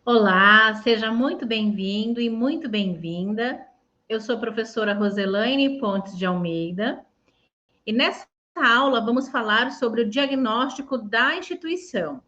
Olá, seja muito bem-vindo e muito bem-vinda. Eu sou a professora Roselaine Pontes de Almeida e nessa aula vamos falar sobre o diagnóstico da instituição.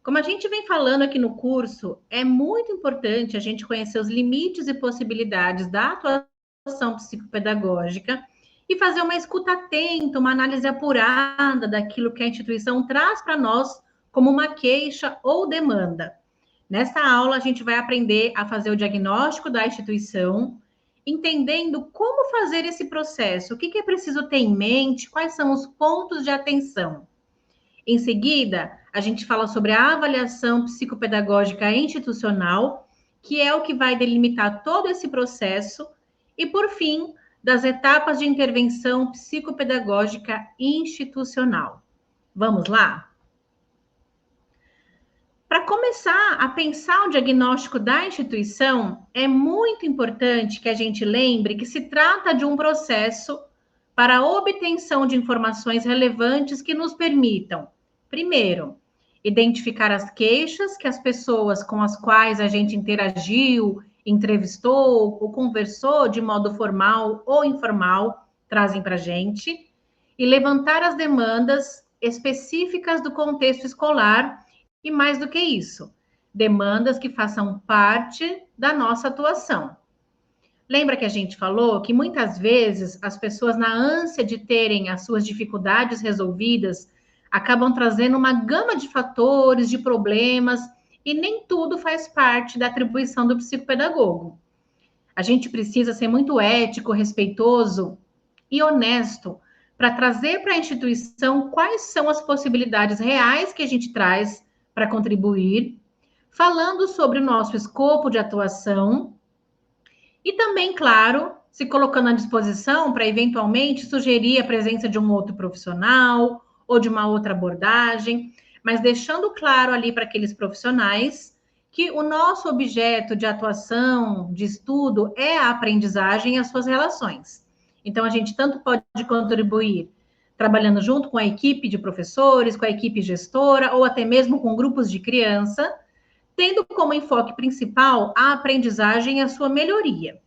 Como a gente vem falando aqui no curso, é muito importante a gente conhecer os limites e possibilidades da atuação psicopedagógica e fazer uma escuta atenta, uma análise apurada daquilo que a instituição traz para nós como uma queixa ou demanda. Nessa aula, a gente vai aprender a fazer o diagnóstico da instituição, entendendo como fazer esse processo, o que é preciso ter em mente, quais são os pontos de atenção. Em seguida, a gente fala sobre a avaliação psicopedagógica institucional, que é o que vai delimitar todo esse processo, e, por fim, das etapas de intervenção psicopedagógica institucional. Vamos lá? Para começar a pensar o diagnóstico da instituição, é muito importante que a gente lembre que se trata de um processo para a obtenção de informações relevantes que nos permitam, primeiro, identificar as queixas que as pessoas com as quais a gente interagiu, entrevistou ou conversou de modo formal ou informal trazem para a gente, e levantar as demandas específicas do contexto escolar e mais do que isso, demandas que façam parte da nossa atuação. Lembra que a gente falou que muitas vezes as pessoas, na ânsia de terem as suas dificuldades resolvidas, acabam trazendo uma gama de fatores, de problemas, e nem tudo faz parte da atribuição do psicopedagogo. A gente precisa ser muito ético, respeitoso e honesto para trazer para a instituição quais são as possibilidades reais que a gente traz para contribuir, falando sobre o nosso escopo de atuação e também, claro, se colocando à disposição para eventualmente sugerir a presença de um outro profissional ou de uma outra abordagem, mas deixando claro ali para aqueles profissionais que o nosso objeto de atuação, de estudo, é a aprendizagem e as suas relações. Então, a gente tanto pode contribuir trabalhando junto com a equipe de professores, com a equipe gestora, ou até mesmo com grupos de criança, tendo como enfoque principal a aprendizagem e a sua melhoria.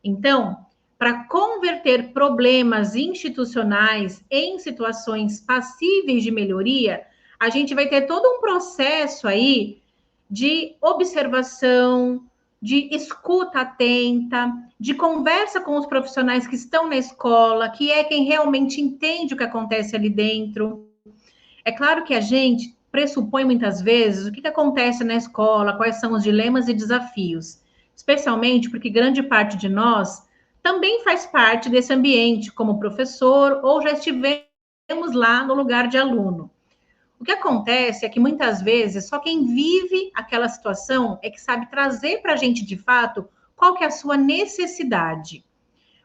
Então, para converter problemas institucionais em situações passíveis de melhoria, a gente vai ter todo um processo aí de observação, de escuta atenta, de conversa com os profissionais que estão na escola, que é quem realmente entende o que acontece ali dentro. É claro que a gente pressupõe muitas vezes o que acontece na escola, quais são os dilemas e desafios, especialmente porque grande parte de nós também faz parte desse ambiente como professor ou já estivemos lá no lugar de aluno. O que acontece é que muitas vezes só quem vive aquela situação é que sabe trazer para a gente de fato qual que é a sua necessidade.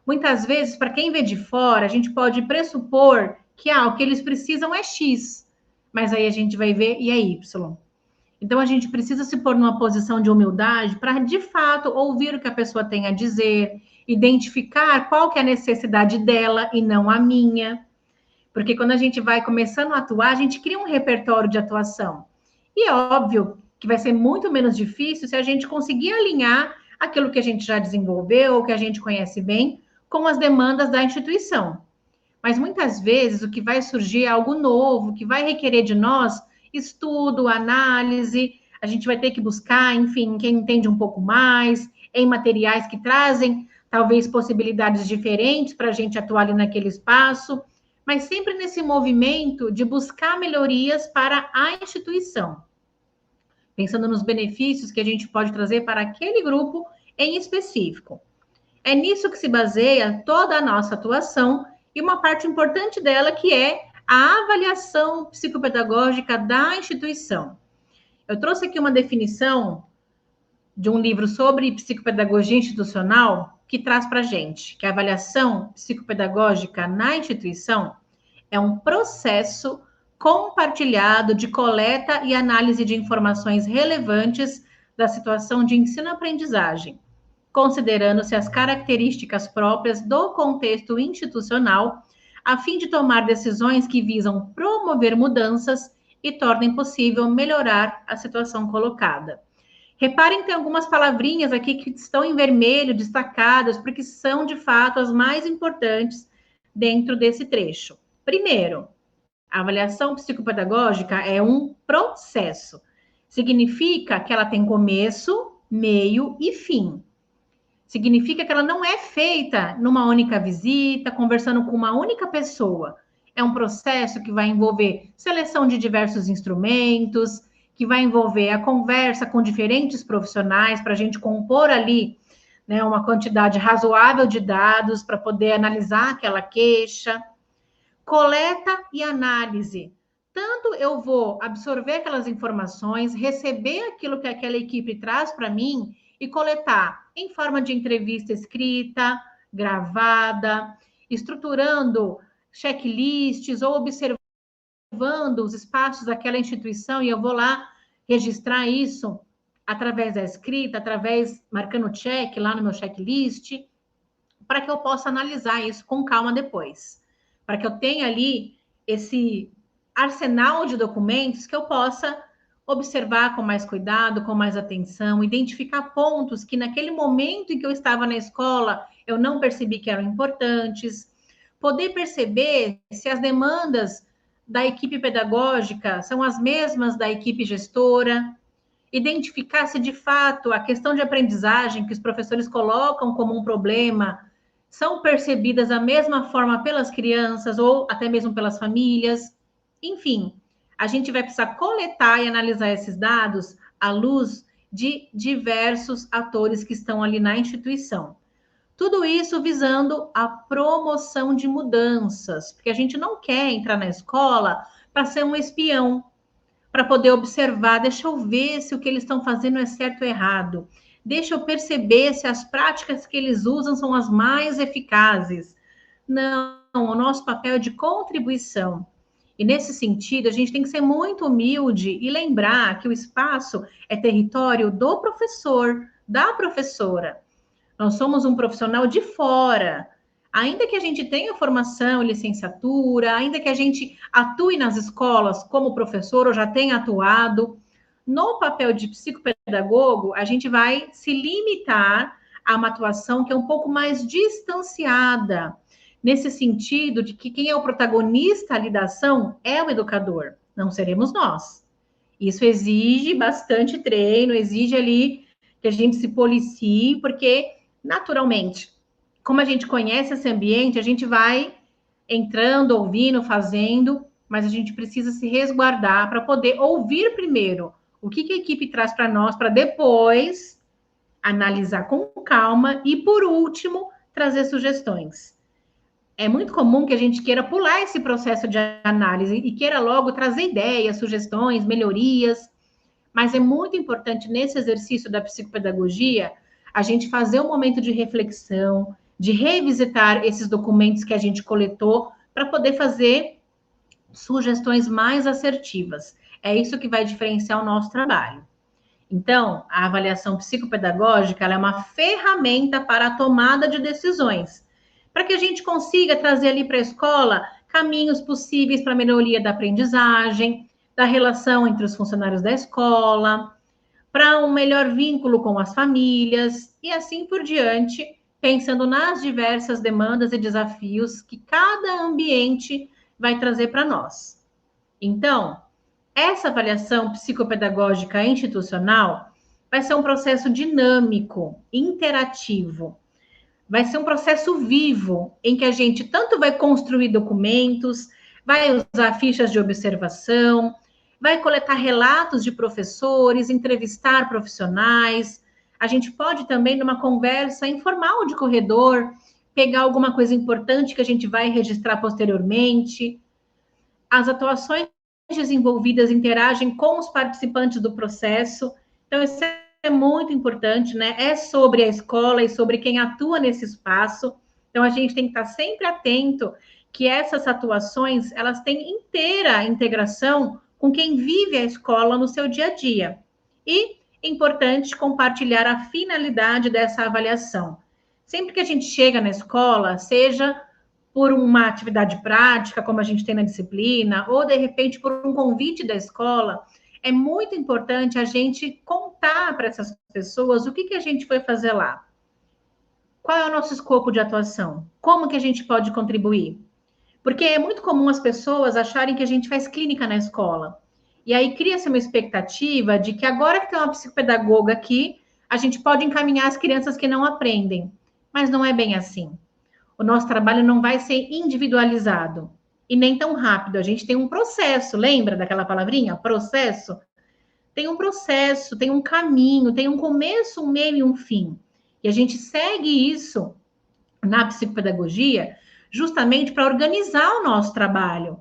Muitas vezes, para quem vê de fora, a gente pode pressupor que o que eles precisam é X, mas aí a gente vai ver e é Y. Então a gente precisa se pôr numa posição de humildade para de fato ouvir o que a pessoa tem a dizer, identificar qual que é a necessidade dela e não a minha. Porque quando a gente vai começando a atuar, a gente cria um repertório de atuação. E é óbvio que vai ser muito menos difícil se a gente conseguir alinhar aquilo que a gente já desenvolveu, ou que a gente conhece bem, com as demandas da instituição. Mas muitas vezes o que vai surgir é algo novo, que vai requerer de nós estudo, análise, a gente vai ter que buscar, enfim, quem entende um pouco mais, em materiais que trazem talvez possibilidades diferentes para a gente atuar ali naquele espaço, mas sempre nesse movimento de buscar melhorias para a instituição, pensando nos benefícios que a gente pode trazer para aquele grupo em específico. É nisso que se baseia toda a nossa atuação e uma parte importante dela que é a avaliação psicopedagógica da instituição. Eu trouxe aqui uma definição de um livro sobre psicopedagogia institucional que traz para a gente que a avaliação psicopedagógica na instituição é um processo compartilhado de coleta e análise de informações relevantes da situação de ensino-aprendizagem, considerando-se as características próprias do contexto institucional, a fim de tomar decisões que visam promover mudanças e tornem possível melhorar a situação colocada. Reparem que tem algumas palavrinhas aqui que estão em vermelho, destacadas, porque são, de fato, as mais importantes dentro desse trecho. Primeiro, a avaliação psicopedagógica é um processo. Significa que ela tem começo, meio e fim. Significa que ela não é feita numa única visita, conversando com uma única pessoa. É um processo que vai envolver seleção de diversos instrumentos, que vai envolver a conversa com diferentes profissionais para a gente compor ali, né, uma quantidade razoável de dados para poder analisar aquela queixa. Coleta e análise. Tanto eu vou absorver aquelas informações, receber aquilo que aquela equipe traz para mim e coletar em forma de entrevista escrita, gravada, estruturando checklists ou observando os espaços daquela instituição e eu vou lá registrar isso através da escrita, marcando check lá no meu checklist, para que eu possa analisar isso com calma depois. Para que eu tenha ali esse arsenal de documentos que eu possa observar com mais cuidado, com mais atenção, identificar pontos que naquele momento em que eu estava na escola eu não percebi que eram importantes, poder perceber se as demandas da equipe pedagógica são as mesmas da equipe gestora, identificar se de fato a questão de aprendizagem que os professores colocam como um problema são percebidas da mesma forma pelas crianças ou até mesmo pelas famílias. Enfim, a gente vai precisar coletar e analisar esses dados à luz de diversos atores que estão ali na instituição. Tudo isso visando a promoção de mudanças, porque a gente não quer entrar na escola para ser um espião, para poder observar, deixa eu ver se o que eles estão fazendo é certo ou errado. Deixa eu perceber se as práticas que eles usam são as mais eficazes. Não, o nosso papel é de contribuição. E nesse sentido, a gente tem que ser muito humilde e lembrar que o espaço é território do professor, da professora. Nós somos um profissional de fora. Ainda que a gente tenha formação, licenciatura, ainda que a gente atue nas escolas como professor ou já tenha atuado, no papel de psicopedagogo, a gente vai se limitar a uma atuação que é um pouco mais distanciada, nesse sentido de que quem é o protagonista ali da ação é o educador, não seremos nós. Isso exige bastante treino, exige ali que a gente se policie, porque, naturalmente, como a gente conhece esse ambiente, a gente vai entrando, ouvindo, fazendo, mas a gente precisa se resguardar para poder ouvir primeiro o que a equipe traz para nós, para depois analisar com calma e, por último, trazer sugestões. É muito comum que a gente queira pular esse processo de análise e queira logo trazer ideias, sugestões, melhorias, mas é muito importante nesse exercício da psicopedagogia a gente fazer um momento de reflexão, de revisitar esses documentos que a gente coletou para poder fazer sugestões mais assertivas. É isso que vai diferenciar o nosso trabalho. Então, a avaliação psicopedagógica ela é uma ferramenta para a tomada de decisões, para que a gente consiga trazer ali para a escola caminhos possíveis para a melhoria da aprendizagem, da relação entre os funcionários da escola, para um melhor vínculo com as famílias e assim por diante, pensando nas diversas demandas e desafios que cada ambiente vai trazer para nós. Então, essa avaliação psicopedagógica institucional vai ser um processo dinâmico, interativo. Vai ser um processo vivo, em que a gente tanto vai construir documentos, vai usar fichas de observação, vai coletar relatos de professores, entrevistar profissionais. A gente pode também, numa conversa informal de corredor, pegar alguma coisa importante que a gente vai registrar posteriormente. As atuações desenvolvidas interagem com os participantes do processo. Então, isso é muito importante, né? É sobre a escola e sobre quem atua nesse espaço. Então, a gente tem que estar sempre atento que essas atuações, elas têm inteira integração com quem vive a escola no seu dia a dia. E é importante compartilhar a finalidade dessa avaliação. Sempre que a gente chega na escola, seja por uma atividade prática, como a gente tem na disciplina, ou de repente por um convite da escola, é muito importante a gente contar para essas pessoas o que a gente foi fazer lá. Qual é o nosso escopo de atuação? Como que a gente pode contribuir? Porque é muito comum as pessoas acharem que a gente faz clínica na escola. E aí cria-se uma expectativa de que agora que tem uma psicopedagoga aqui, a gente pode encaminhar as crianças que não aprendem. Mas não é bem assim. O nosso trabalho não vai ser individualizado e nem tão rápido. A gente tem um processo, lembra daquela palavrinha? Processo? Tem um processo, tem um caminho, tem um começo, um meio e um fim. E a gente segue isso na psicopedagogia justamente para organizar o nosso trabalho,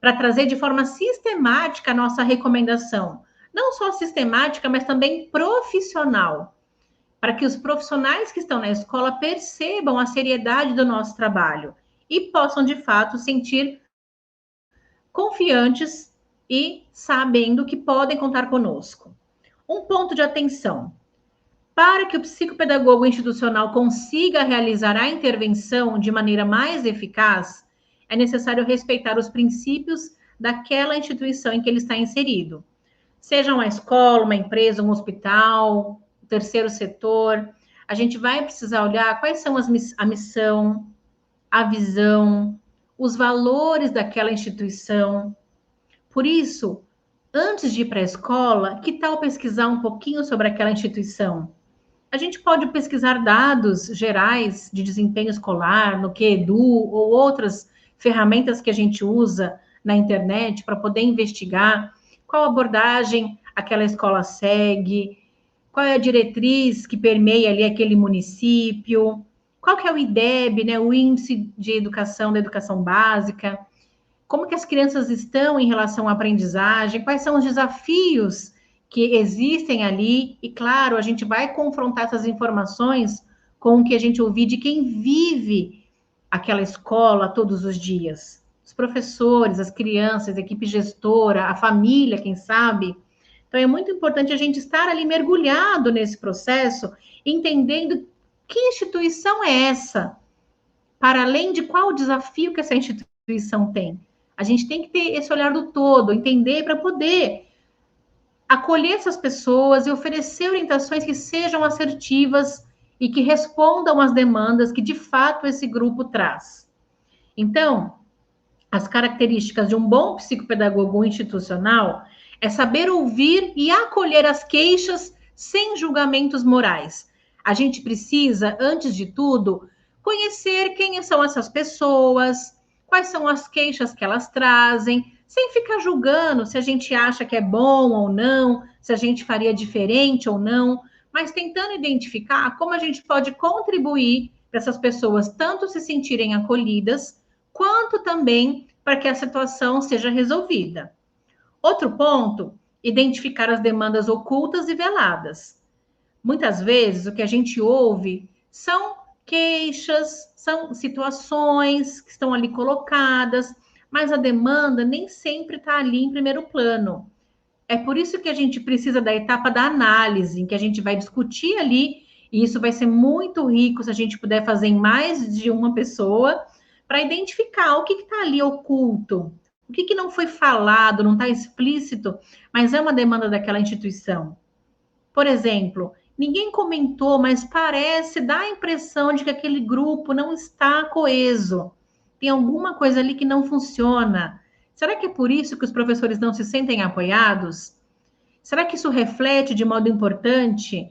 para trazer de forma sistemática a nossa recomendação. Não só sistemática, mas também profissional, para que os profissionais que estão na escola percebam a seriedade do nosso trabalho e possam, de fato, sentir confiantes e sabendo que podem contar conosco. Um ponto de atenção. Para que o psicopedagogo institucional consiga realizar a intervenção de maneira mais eficaz, é necessário respeitar os princípios daquela instituição em que ele está inserido. Seja uma escola, uma empresa, um hospital, o terceiro setor, a gente vai precisar olhar quais são a missão, a visão, os valores daquela instituição. Por isso, antes de ir para a escola, que tal pesquisar um pouquinho sobre aquela instituição? A gente pode pesquisar dados gerais de desempenho escolar, no QEDU, ou outras ferramentas que a gente usa na internet para poder investigar qual abordagem aquela escola segue, qual é a diretriz que permeia ali aquele município, qual que é o IDEB, né, o Índice de Educação da Educação Básica, como que as crianças estão em relação à aprendizagem, quais são os desafios que existem ali, e claro, a gente vai confrontar essas informações com o que a gente ouvir de quem vive aquela escola todos os dias. Os professores, as crianças, a equipe gestora, a família, quem sabe. Então, é muito importante a gente estar ali mergulhado nesse processo, entendendo que instituição é essa, para além de qual o desafio que essa instituição tem. A gente tem que ter esse olhar do todo, entender para poder acolher essas pessoas e oferecer orientações que sejam assertivas e que respondam às demandas que de fato esse grupo traz. Então, as características de um bom psicopedagogo institucional é saber ouvir e acolher as queixas sem julgamentos morais. A gente precisa, antes de tudo, conhecer quem são essas pessoas, quais são as queixas que elas trazem, sem ficar julgando se a gente acha que é bom ou não, se a gente faria diferente ou não, mas tentando identificar como a gente pode contribuir para essas pessoas tanto se sentirem acolhidas, quanto também para que a situação seja resolvida. Outro ponto, identificar as demandas ocultas e veladas. Muitas vezes o que a gente ouve são queixas, são situações que estão ali colocadas, mas a demanda nem sempre está ali em primeiro plano. É por isso que a gente precisa da etapa da análise, em que a gente vai discutir ali, e isso vai ser muito rico se a gente puder fazer em mais de uma pessoa, para identificar o que está ali oculto, o que não foi falado, não está explícito, mas é uma demanda daquela instituição. Por exemplo, ninguém comentou, mas parece, dá a impressão de que aquele grupo não está coeso. Tem alguma coisa ali que não funciona. Será que é por isso que os professores não se sentem apoiados? Será que isso reflete de modo importante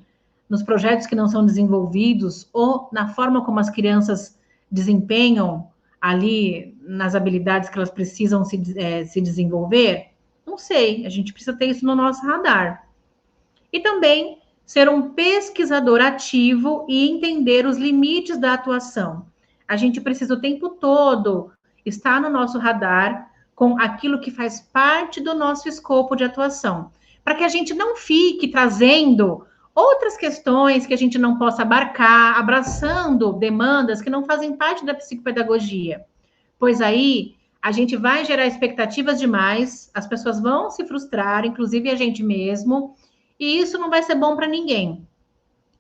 nos projetos que não são desenvolvidos ou na forma como as crianças desempenham ali nas habilidades que elas precisam se desenvolver? Não sei, a gente precisa ter isso no nosso radar. E também ser um pesquisador ativo e entender os limites da atuação. A gente precisa o tempo todo estar no nosso radar com aquilo que faz parte do nosso escopo de atuação, para que a gente não fique trazendo outras questões que a gente não possa abarcar, abraçando demandas que não fazem parte da psicopedagogia. Pois aí a gente vai gerar expectativas demais, as pessoas vão se frustrar, inclusive a gente mesmo, e isso não vai ser bom para ninguém.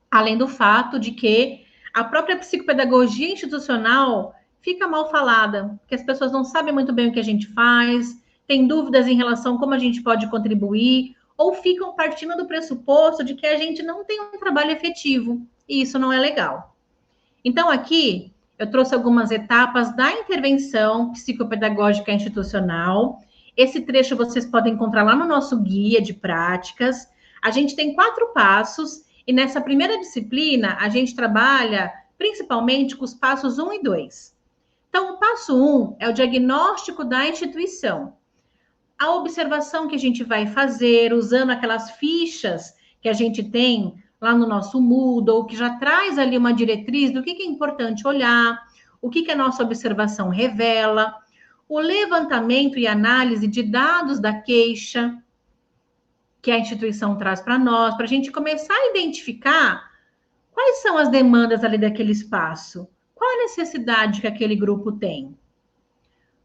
Além do fato de que a própria psicopedagogia institucional fica mal falada, que as pessoas não sabem muito bem o que a gente faz, têm dúvidas em relação a como a gente pode contribuir, ou ficam partindo do pressuposto de que a gente não tem um trabalho efetivo, e isso não é legal. Então, aqui, eu trouxe algumas etapas da intervenção psicopedagógica institucional. Esse trecho vocês podem encontrar lá no nosso guia de práticas. A gente tem 4 passos, e nessa primeira disciplina, a gente trabalha principalmente com os passos 1 e 2. Então, o passo 1 é o diagnóstico da instituição. A observação que a gente vai fazer usando aquelas fichas que a gente tem lá no nosso Moodle, que já traz ali uma diretriz do que é importante olhar, o que a nossa observação revela, o levantamento e análise de dados da queixa que a instituição traz para nós, para a gente começar a identificar quais são as demandas ali daquele espaço, qual a necessidade que aquele grupo tem.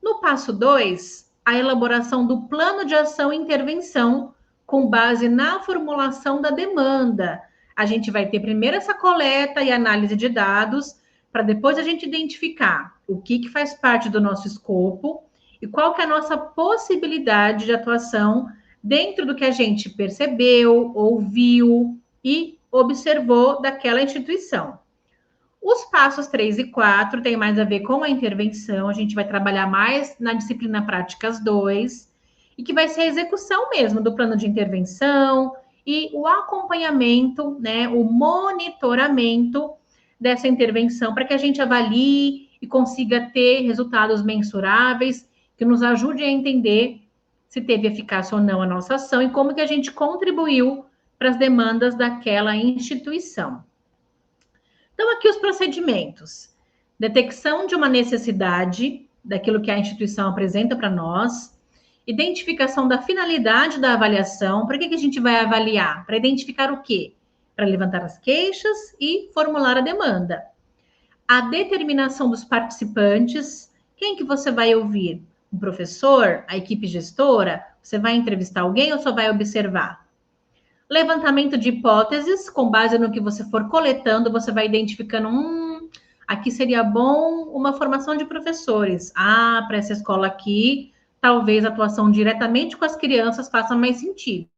No passo 2, a elaboração do plano de ação e intervenção com base na formulação da demanda. A gente vai ter primeiro essa coleta e análise de dados, para depois a gente identificar o que faz parte do nosso escopo e qual que é a nossa possibilidade de atuação dentro do que a gente percebeu, ouviu e observou daquela instituição. Os passos 3 e 4 têm mais a ver com a intervenção, a gente vai trabalhar mais na disciplina Práticas 2, e que vai ser a execução mesmo do plano de intervenção e o acompanhamento, né, o monitoramento dessa intervenção, para que a gente avalie e consiga ter resultados mensuráveis, que nos ajude a entender se teve eficácia ou não a nossa ação e como que a gente contribuiu para as demandas daquela instituição. Então, aqui os procedimentos. Detecção de uma necessidade, daquilo que a instituição apresenta para nós. Identificação da finalidade da avaliação. Para que a gente vai avaliar? Para identificar o quê? Para levantar as queixas e formular a demanda. A determinação dos participantes. Quem que você vai ouvir? Um professor? A equipe gestora? Você vai entrevistar alguém ou só vai observar? Levantamento de hipóteses, com base no que você for coletando, você vai identificando, aqui seria bom uma formação de professores. Para essa escola aqui, talvez a atuação diretamente com as crianças faça mais sentido.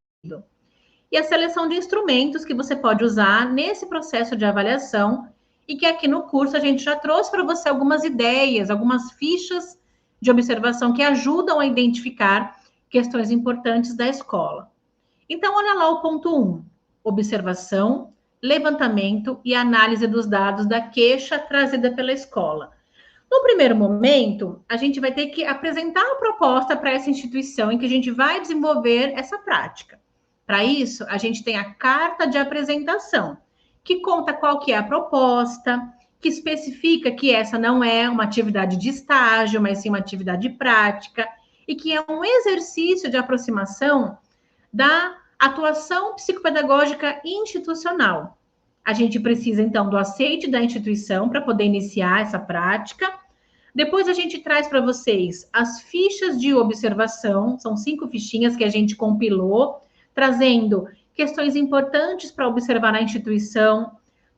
E a seleção de instrumentos que você pode usar nesse processo de avaliação, e que aqui no curso a gente já trouxe para você algumas ideias, algumas fichas de observação que ajudam a identificar questões importantes da escola. Então, olha lá o ponto 1, observação, levantamento e análise dos dados da queixa trazida pela escola. No primeiro momento, a gente vai ter que apresentar a proposta para essa instituição em que a gente vai desenvolver essa prática. Para isso, a gente tem a carta de apresentação, que conta qual que é a proposta, que especifica que essa não é uma atividade de estágio, mas sim uma atividade prática, e que é um exercício de aproximação da atuação psicopedagógica institucional. A gente precisa, então, do aceite da instituição para poder iniciar essa prática. Depois a gente traz para vocês as fichas de observação, são 5 fichinhas que a gente compilou, trazendo questões importantes para observar na instituição,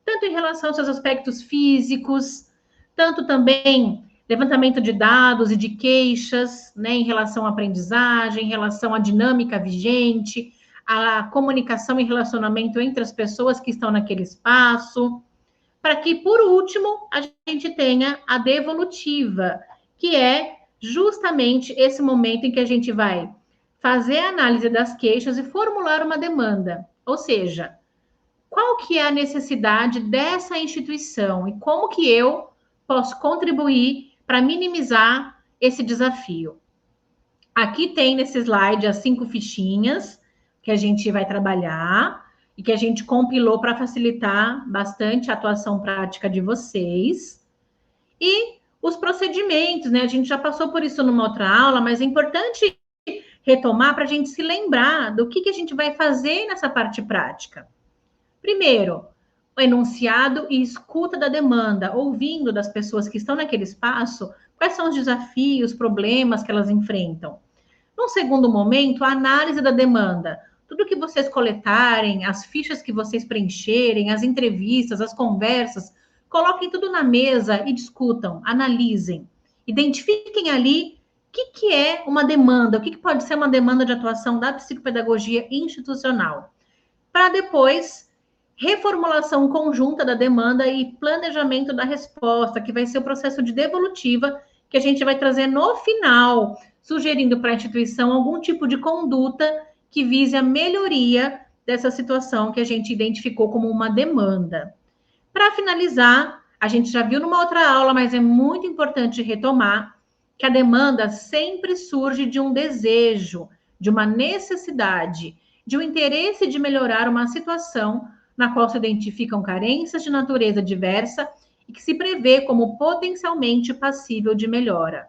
tanto em relação aos seus aspectos físicos, tanto também levantamento de dados e de queixas, né, em relação à aprendizagem, em relação à dinâmica vigente, a comunicação e relacionamento entre as pessoas que estão naquele espaço, para que, por último, a gente tenha a devolutiva, que é justamente esse momento em que a gente vai fazer a análise das queixas e formular uma demanda. Ou seja, qual que é a necessidade dessa instituição e como que eu posso contribuir para minimizar esse desafio. Aqui tem nesse slide as 5 fichinhas que a gente vai trabalhar e que a gente compilou para facilitar bastante a atuação prática de vocês. E os procedimentos, né? A gente já passou por isso numa outra aula, mas é importante retomar para a gente se lembrar do que a gente vai fazer nessa parte prática. Primeiro, o enunciado e escuta da demanda, ouvindo das pessoas que estão naquele espaço, quais são os desafios, problemas que elas enfrentam. Num segundo momento, a análise da demanda. Tudo que vocês coletarem, as fichas que vocês preencherem, as entrevistas, as conversas, coloquem tudo na mesa e discutam, analisem. Identifiquem ali que é uma demanda? O que pode ser uma demanda de atuação da psicopedagogia institucional? Para depois, reformulação conjunta da demanda e planejamento da resposta, que vai ser o processo de devolutiva que a gente vai trazer no final, sugerindo para a instituição algum tipo de conduta que vise a melhoria dessa situação que a gente identificou como uma demanda. Para finalizar, a gente já viu numa outra aula, mas é muito importante retomar que a demanda sempre surge de um desejo, de uma necessidade, de um interesse de melhorar uma situação na qual se identificam carências de natureza diversa e que se prevê como potencialmente passível de melhora.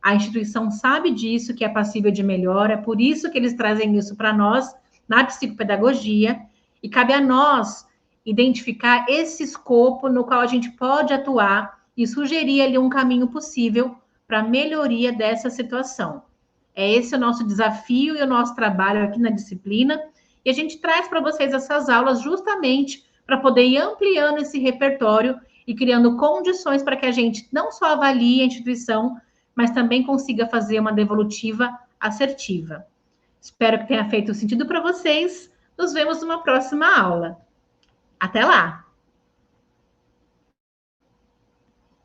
A instituição sabe disso, que é passível de melhora, é por isso que eles trazem isso para nós na psicopedagogia, e cabe a nós identificar esse escopo no qual a gente pode atuar e sugerir ali um caminho possível para a melhoria dessa situação. É esse o nosso desafio e o nosso trabalho aqui na disciplina, e a gente traz para vocês essas aulas justamente para poder ir ampliando esse repertório e criando condições para que a gente não só avalie a instituição, mas também consiga fazer uma devolutiva assertiva. Espero que tenha feito sentido para vocês. Nos vemos numa próxima aula. Até lá!